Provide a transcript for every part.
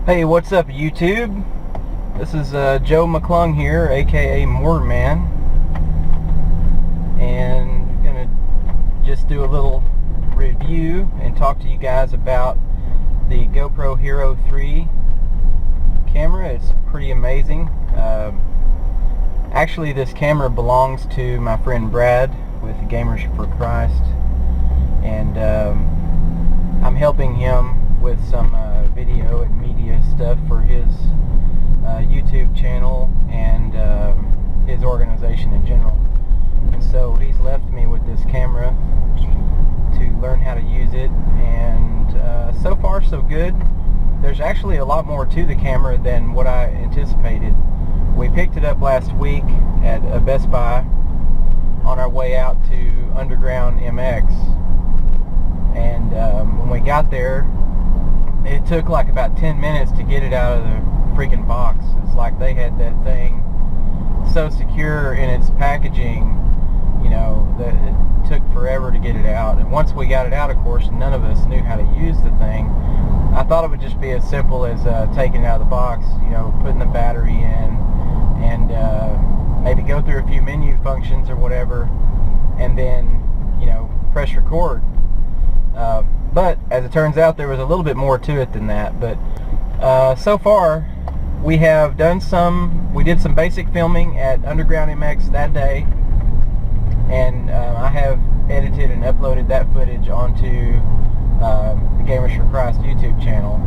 Hey, what's up YouTube? This is Joe McClung here, aka Mortarman, and I'm gonna just do a little review and talk to you guys about the GoPro Hero 3 camera. It's pretty amazing. Actually, this camera belongs to my friend Brad with Gamers for Christ, and I'm helping him with some video and media stuff for his YouTube channel and his organization in general. And so he's left me with this camera to learn how to use it, and so far so good. There's actually a lot more to the camera than what I anticipated. We picked it up last week at a Best Buy on our way out to Underground MX, and when we got there, it took like about 10 minutes to get it out of the freaking box. It's like they had that thing so secure in its packaging, you know, that it took forever to get it out. And once we got it out, of course, none of us knew how to use the thing. I thought it would just be as simple as taking it out of the box, you know, putting the battery in, and maybe go through a few menu functions or whatever, and then, you know, press record. But as it turns out, there was a little bit more to it than that. But so far, we have done we did some basic filming at Underground MX that day, and I have edited and uploaded that footage onto the Gamers for Christ YouTube channel.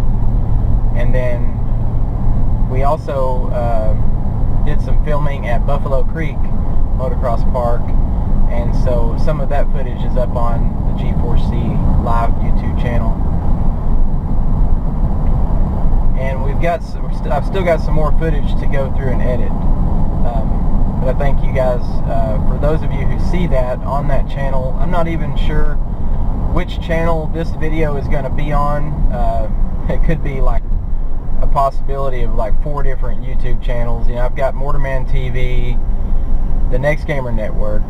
And then we also did some filming at Buffalo Creek Motocross Park, and so some of that footage is up on the G4C live YouTube channel. And I've still got some more footage to go through and edit. But I thank you guys, for those of you who see that on that channel. I'm not even sure which channel this video is going to be on. It could be like a possibility of like 4 different YouTube channels. You know, I've got mortarmantv, the Next Gamer Network,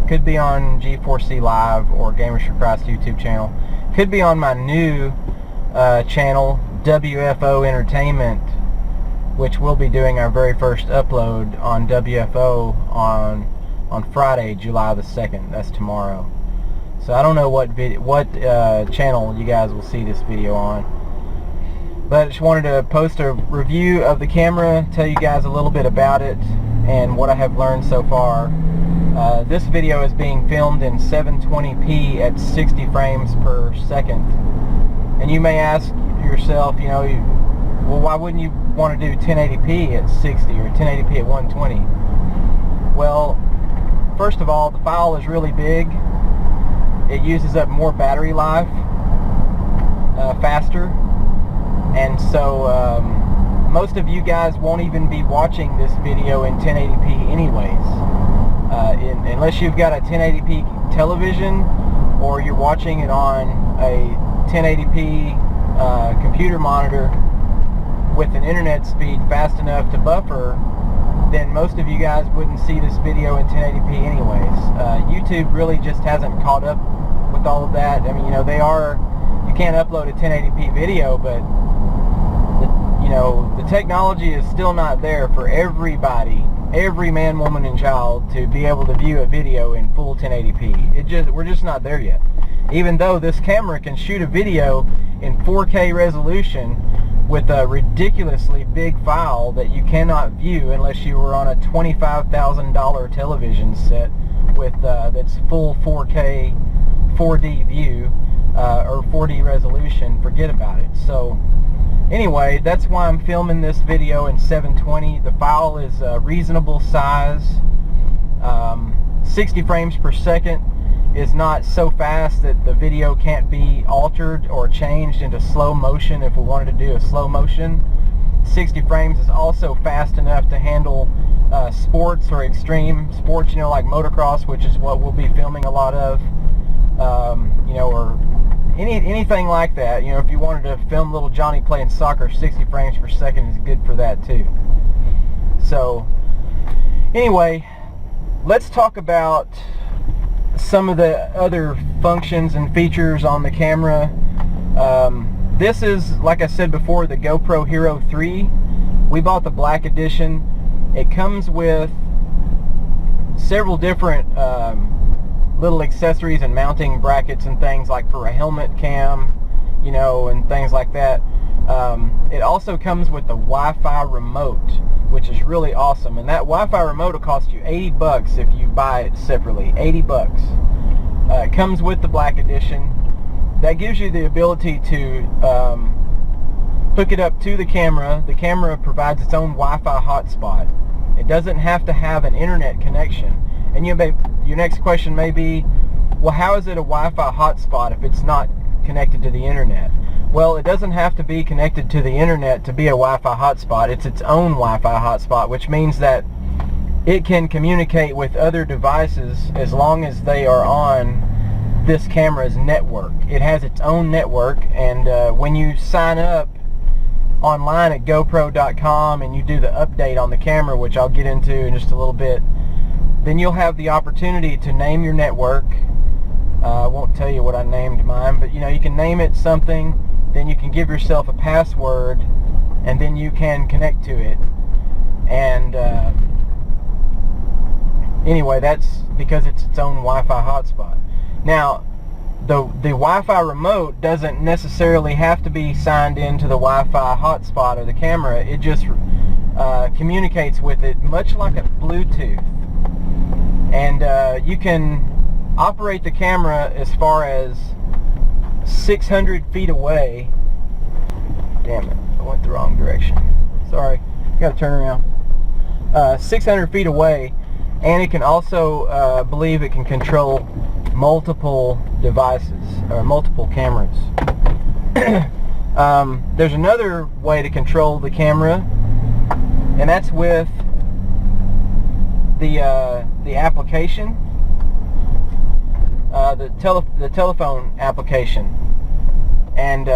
could be on G4C Live or Gamers for Christ YouTube channel, could be on my new channel, WFO Entertainment, which we'll be doing our very first upload on WFO on Friday, July the 2nd. That's tomorrow. So I don't know what channel you guys will see this video on. But I just wanted to post a review of the camera, tell you guys a little bit about it and what I have learned so far. This video is being filmed in 720p at 60 frames per second. And you may ask yourself, you know, well, why wouldn't you want to do 1080p at 60 or 1080p at 120? Well, first of all, the file is really big. It uses up more battery life faster. And so most of you guys won't even be watching this video in 1080p anyways. Unless you've got a 1080p television, or you're watching it on a 1080p computer monitor with an internet speed fast enough to buffer, then most of you guys wouldn't see this video in 1080p anyways. YouTube really just hasn't caught up with all of that. I mean, you know, you can't upload a 1080p video, but you know, the technology is still not there for everybody, every man, woman, and child, to be able to view a video in full 1080p. We're just not there yet. Even though this camera can shoot a video in 4K resolution with a ridiculously big file that you cannot view unless you were on a $25,000 television set with that's full 4K 4D view or 4D resolution. Forget about it. So anyway, that's why I'm filming this video in 720. The file is a reasonable size. 60 frames per second is not so fast that the video can't be altered or changed into slow motion if we wanted to do a slow motion. 60 frames is also fast enough to handle sports or extreme sports, you know, like motocross, which is what we'll be filming a lot of, you know, or anything like that. You know, if you wanted to film little Johnny playing soccer, 60 frames per second is good for that too. So anyway, let's talk about some of the other functions and features on the camera. this is, like I said before, the GoPro Hero 3. We bought the black edition. It comes with several different little accessories and mounting brackets and things, like for a helmet cam, you know, and things like that. It also comes with the Wi-Fi remote, which is really awesome. And that Wi-Fi remote will cost you 80 bucks if you buy it separately. 80 bucks. It comes with the black edition. That gives you the ability to hook it up to the camera. The camera provides its own Wi-Fi hotspot. It doesn't have to have an internet connection. And your next question may be, well, how is it a Wi-Fi hotspot if it's not connected to the internet? Well, it doesn't have to be connected to the internet to be a Wi-Fi hotspot. It's its own Wi-Fi hotspot, which means that it can communicate with other devices as long as they are on this camera's network. It has its own network, and when you sign up online at GoPro.com and you do the update on the camera, which I'll get into in just a little bit, then you'll have the opportunity to name your network. I won't tell you what I named mine, but you know, you can name it something, then you can give yourself a password, and then you can connect to it. And anyway, that's because it's its own Wi-Fi hotspot. Now, the Wi-Fi remote doesn't necessarily have to be signed into the Wi-Fi hotspot of the camera. It just communicates with it much like a Bluetooth. And you can operate the camera as far as 600 feet away. Damn it, I went the wrong direction. Sorry, gotta turn around. 600 feet away, and it can also, believe it can control multiple devices, or multiple cameras. There's another way to control the camera, and that's with the application, the telephone application. And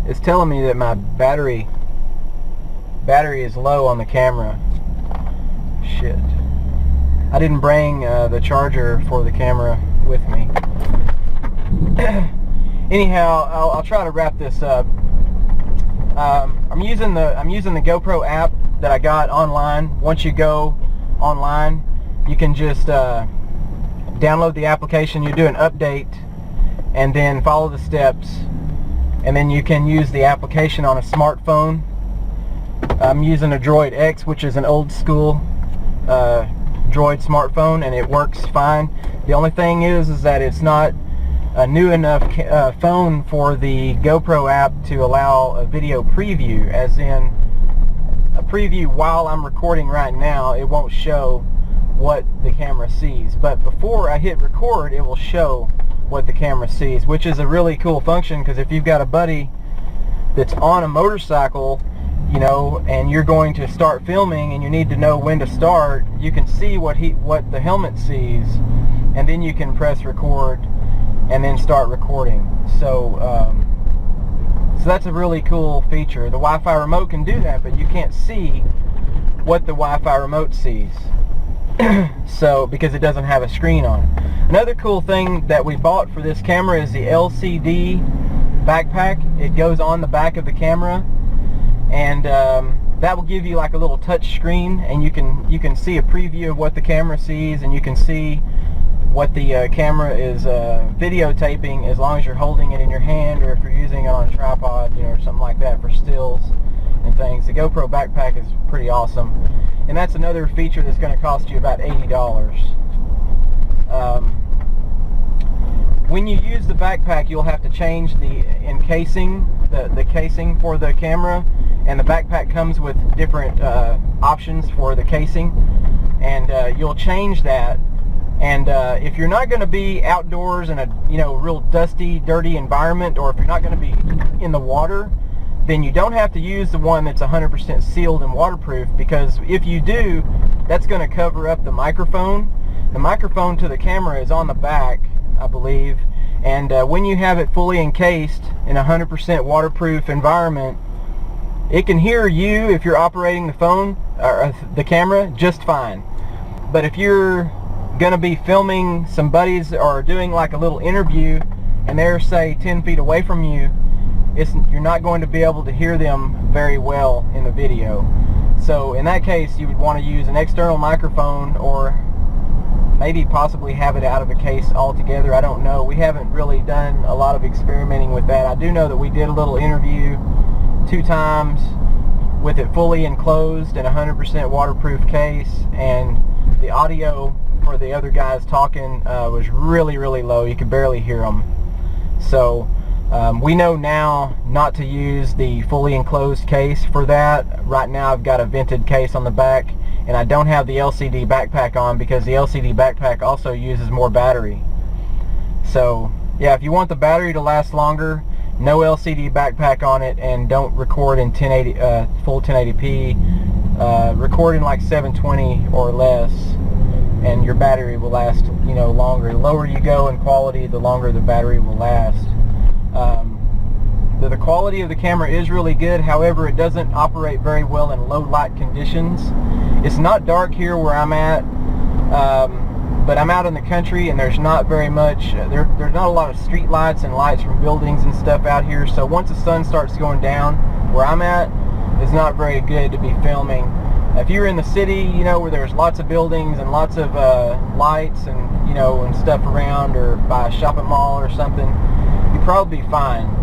it's telling me that my battery is low on the camera. Shit. I didn't bring the charger for the camera with me. Anyhow, I'll try to wrap this up. I'm using the GoPro app that I got online. Once you go online, you can just download the application. You do an update, and then follow the steps, and then you can use the application on a smartphone. I'm using a Droid X, which is an old school Droid smartphone, and it works fine. The only thing is that it's not a new enough phone for the GoPro app to allow a video preview, as in a preview while I'm recording right now. It won't show what the camera sees, but before I hit record, it will show what the camera sees, which is a really cool function, because if you've got a buddy that's on a motorcycle, you know, and you're going to start filming and you need to know when to start, you can see what the helmet sees, and then you can press record and then start recording. So so that's a really cool feature. The Wi-Fi remote can do that, but you can't see what the Wi-Fi remote sees. So, because it doesn't have a screen on it. Another cool thing that we bought for this camera is the LCD backpack. It goes on the back of the camera, and that will give you like a little touch screen, and you can see a preview of what the camera sees, and you can see what the camera is videotaping, as long as you're holding it in your hand, or if you're using it on a tripod, you know, or something like that for stills and things. The GoPro backpack is pretty awesome, and that's another feature that's going to cost you about $80. When you use the backpack, you'll have to change the encasing, the casing for the camera, and the backpack comes with different options for the casing, and you'll change that. And if you're not going to be outdoors in a real dusty, dirty environment, or if you're not going to be in the water, then you don't have to use the one that's 100% sealed and waterproof, because if you do, that's going to cover up the microphone. The microphone to the camera is on the back, I believe, and when you have it fully encased in a 100% waterproof environment, it can hear you if you're operating the phone or the camera just fine. But if you're going to be filming some buddies or doing like a little interview, and they're, say, 10 feet away from you, you're not going to be able to hear them very well in the video. So in that case, you would want to use an external microphone, or maybe possibly have it out of a case altogether. I don't know. We haven't really done a lot of experimenting with that. I do know that we did a little interview 2 times with it fully enclosed in a 100% waterproof case, and the audio for the other guys talking was really, really low. You could barely hear them. So we know now not to use the fully enclosed case for that. Right now I've got a vented case on the back, and I don't have the LCD backpack on because the LCD backpack also uses more battery. So yeah, if you want the battery to last longer, no LCD backpack on it, and don't record in 1080 full 1080p. Record in like 720 or less, and your battery will last, you know, longer. The lower you go in quality, the longer the battery will last. The quality of the camera is really good. However, it doesn't operate very well in low light conditions. It's not dark here where I'm at, but I'm out in the country, and there's not very much, there's not a lot of street lights and lights from buildings and stuff out here. So once the sun starts going down where I'm at, it's not very good to be filming. If you're in the city, you know, where there's lots of buildings and lots of lights and, you know, and stuff around, or by a shopping mall or something, you'd probably be fine.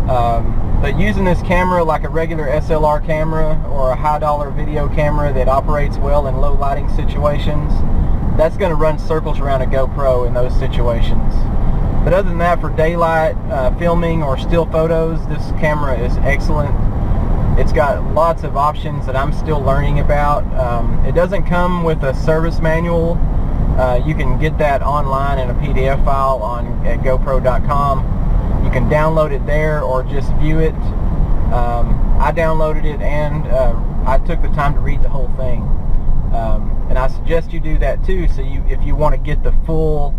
But using this camera like a regular SLR camera or a high-dollar video camera that operates well in low lighting situations, that's going to run circles around a GoPro in those situations. But other than that, for daylight filming or still photos, this camera is excellent. It's got lots of options that I'm still learning about. It doesn't come with a service manual. You can get that online in a PDF file at GoPro.com. You can download it there or just view it. I downloaded it, and I took the time to read the whole thing. And I suggest you do that too, so if you want to get the full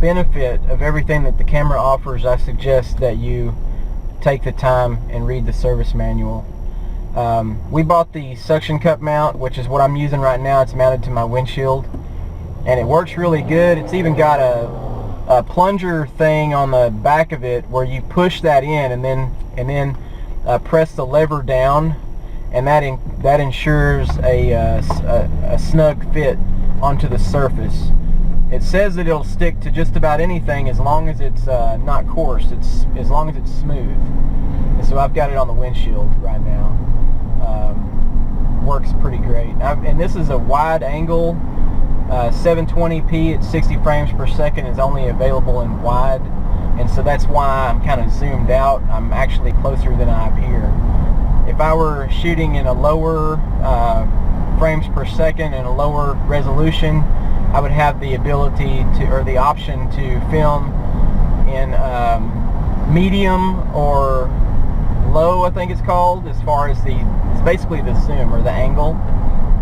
benefit of everything that the camera offers, I suggest that you take the time and read the service manual. We bought the suction cup mount, which is what I'm using right now. It's mounted to my windshield, and it works really good. It's even got a plunger thing on the back of it where you push that in and then press the lever down, and that ensures a snug fit onto the surface. It says that it'll stick to just about anything as long as it's not coarse. As long as it's smooth. And so I've got it on the windshield right now. Works pretty great. And this is a wide angle. 720p at 60 frames per second is only available in wide, and so that's why I'm kind of zoomed out. I'm actually closer than I appear. If I were shooting in a lower frames per second and a lower resolution, I would have the ability to, or the option to film in medium or low, I think it's called, as far as it's basically the zoom or the angle.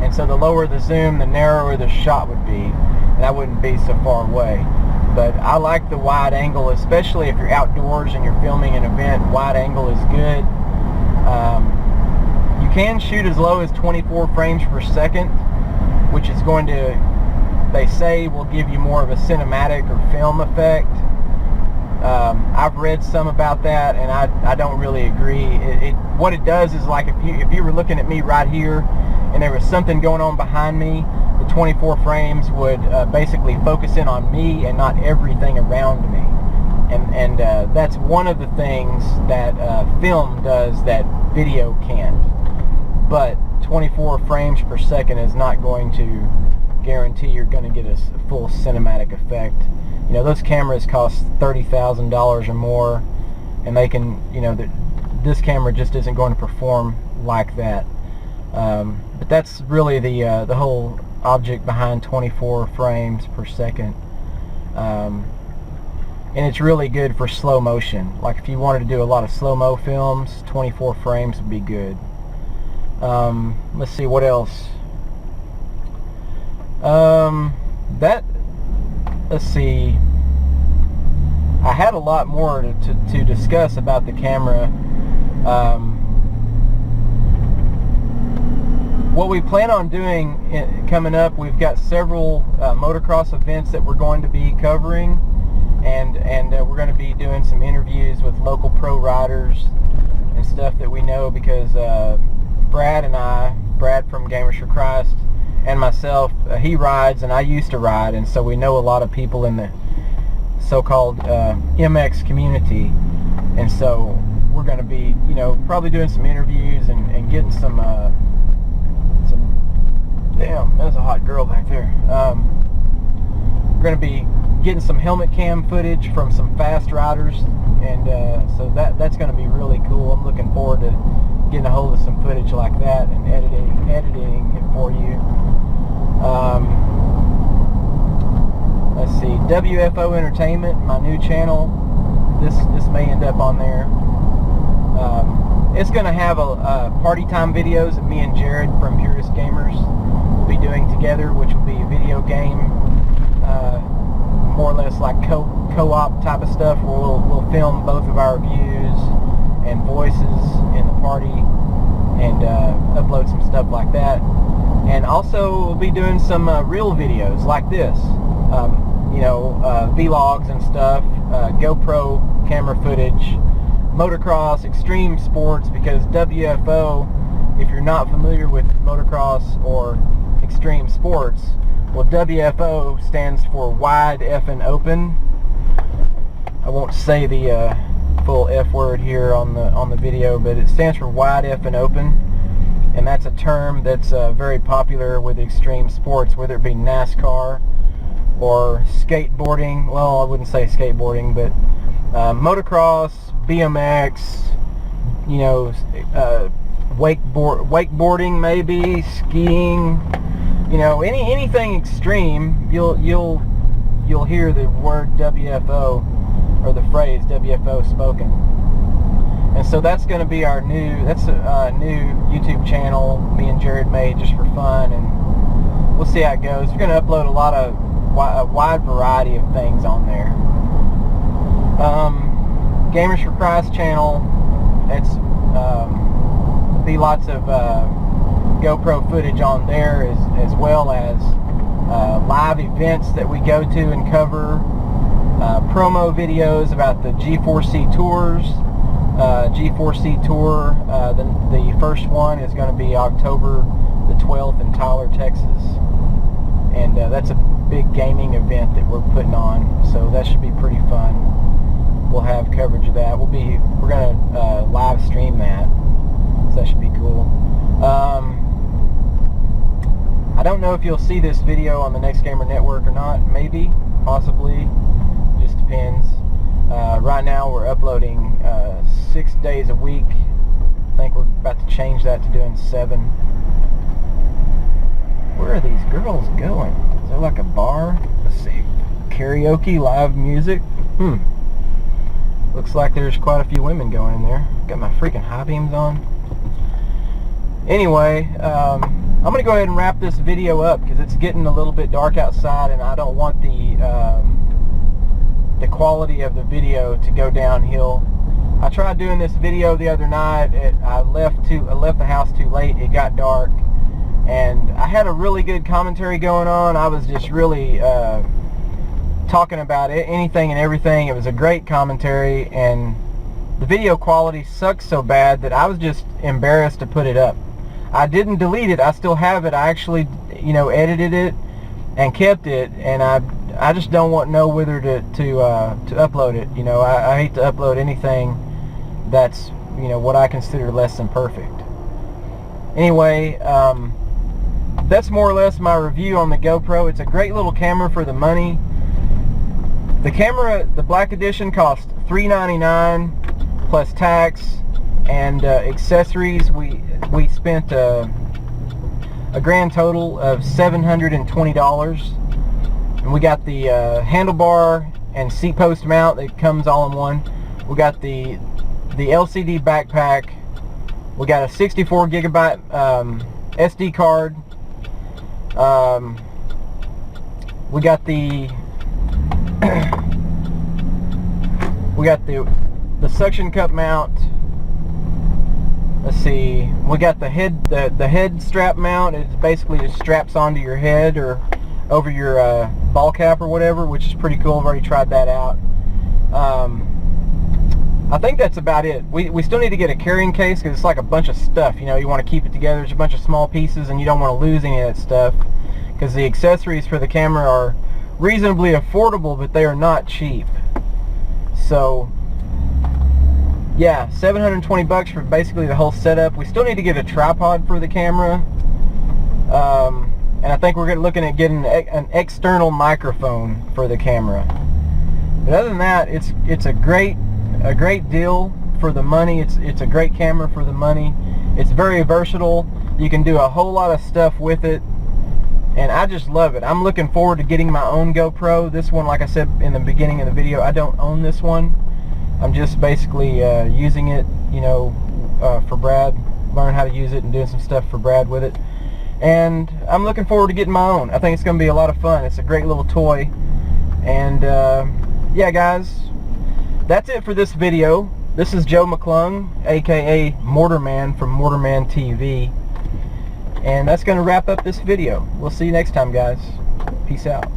And so the lower the zoom, the narrower the shot would be, and I wouldn't be so far away. But I like the wide angle, especially if you're outdoors and you're filming an event. Wide angle is good. You can shoot as low as 24 frames per second, which is going to, they say, will give you more of a cinematic or film effect. I've read some about that, and I don't really agree. What it does is, like, if you were looking at me right here and there was something going on behind me, the 24 frames would basically focus in on me and not everything around me. And that's one of the things that film does that video can't. But 24 frames per second is not going to guarantee you're going to get a full cinematic effect. You know, those cameras cost $30,000 or more, and they can, you know, this camera just isn't going to perform like that. But that's really the whole object behind 24 frames per second. And it's really good for slow motion. Like if you wanted to do a lot of slow-mo films, 24 frames would be good. Let's see, what else? Let's see. I had a lot more to discuss about the camera. What we plan on doing coming up, we've got several motocross events that we're going to be covering, and we're going to be doing some interviews with local pro riders and stuff that we know, because Brad from Gamers for Christ, and myself, he rides and I used to ride, and so we know a lot of people in the so-called MX community, and so we're going to be, you know, probably doing some interviews and getting some damn, there's a hot girl back there. We're going to be getting some helmet cam footage from some fast riders, and so that's going to be really cool. I'm looking forward to getting a hold of some footage like that and editing it for you. Let's see, WFO Entertainment, my new channel. This may end up on there. It's going to have a party time videos that me and Jared from Purist Gamers will be doing together, which will be a video game, more or less like co-op type of stuff, where we'll film both of our views and voices in the party and upload some stuff like that. And also we'll be doing some real videos like this, you know, vlogs and stuff, GoPro camera footage, motocross, extreme sports, because WFO, if you're not familiar with motocross or extreme sports, well, WFO stands for wide effing open. I won't say the full F word here on the video, but it stands for wide effing open, and that's a term that's very popular with extreme sports, whether it be NASCAR or skateboarding. Well, I wouldn't say skateboarding, but motocross, BMX, you know, wakeboarding, maybe skiing, you know, anything extreme, you'll hear the word WFO or the phrase WFO spoken. And so that's going to be our new YouTube channel me and Jared made just for fun, and we'll see how it goes. We're going to upload a wide variety of things on there. Gamers for Christ channel, it's be lots of GoPro footage on there, as well as live events that we go to and cover, promo videos about the G4C tours. G4C tour, the first one is going to be October the 12th in Tyler, Texas, and that's a big gaming event that we're putting on, so that should be pretty fun. We'll have coverage of that. We're going to live stream that, so that should be cool. I don't know if you'll see this video on the Next Gamer Network or not. Maybe, possibly, just depends. Right now we're uploading 6 days a week. I think we're about to change that to doing 7. Where are these girls going? Is there like a bar? Let's see. Karaoke, live music. Looks like there's quite a few women going in there. Got my freaking high beams on. Anyway, I'm going to go ahead and wrap this video up, because it's getting a little bit dark outside, and I don't want the quality of the video to go downhill. I tried doing this video the other night. I left the house too late. It got dark, and I had a really good commentary going on. I was just really talking about anything and everything. It was a great commentary, and the video quality sucks so bad that I was just embarrassed to put it up. I didn't delete it. I still have it. I actually, you know, edited it and kept it, and I just don't know whether to upload it. You know, I hate to upload anything that's, you know, what I consider less than perfect. Anyway, that's more or less my review on the GoPro. It's a great little camera for the money. The camera, the Black Edition, cost $399 plus tax and accessories. We spent a grand total of $720. And we got the handlebar and seat post mount that comes all in one. We got the LCD backpack. We got a 64 gigabyte SD card. We got the the suction cup mount. Let's see. We got the head strap mount. It basically just straps onto your head or over your ball cap or whatever, which is pretty cool. I've already tried that out. I think that's about it. We still need to get a carrying case because it's like a bunch of stuff. You know, you want to keep it together. There's a bunch of small pieces and you don't want to lose any of that stuff, because the accessories for the camera are reasonably affordable, but they are not cheap. So yeah, 720 bucks for basically the whole setup. We still need to get a tripod for the camera, and I think we're looking at getting an external microphone for the camera. But other than that, it's a great deal for the money. It's a great camera for the money. It's very versatile. You can do a whole lot of stuff with it, and I just love it. I'm looking forward to getting my own GoPro. This one, like I said in the beginning of the video, I don't own this one. I'm just basically using it, you know, for Brad, learning how to use it and doing some stuff for Brad with it. And I'm looking forward to getting my own. I think it's going to be a lot of fun. It's a great little toy. And yeah, guys, that's it for this video. This is Joe McClung, aka Mortarman from mortarmantv. And that's going to wrap up this video. We'll see you next time, guys. Peace out.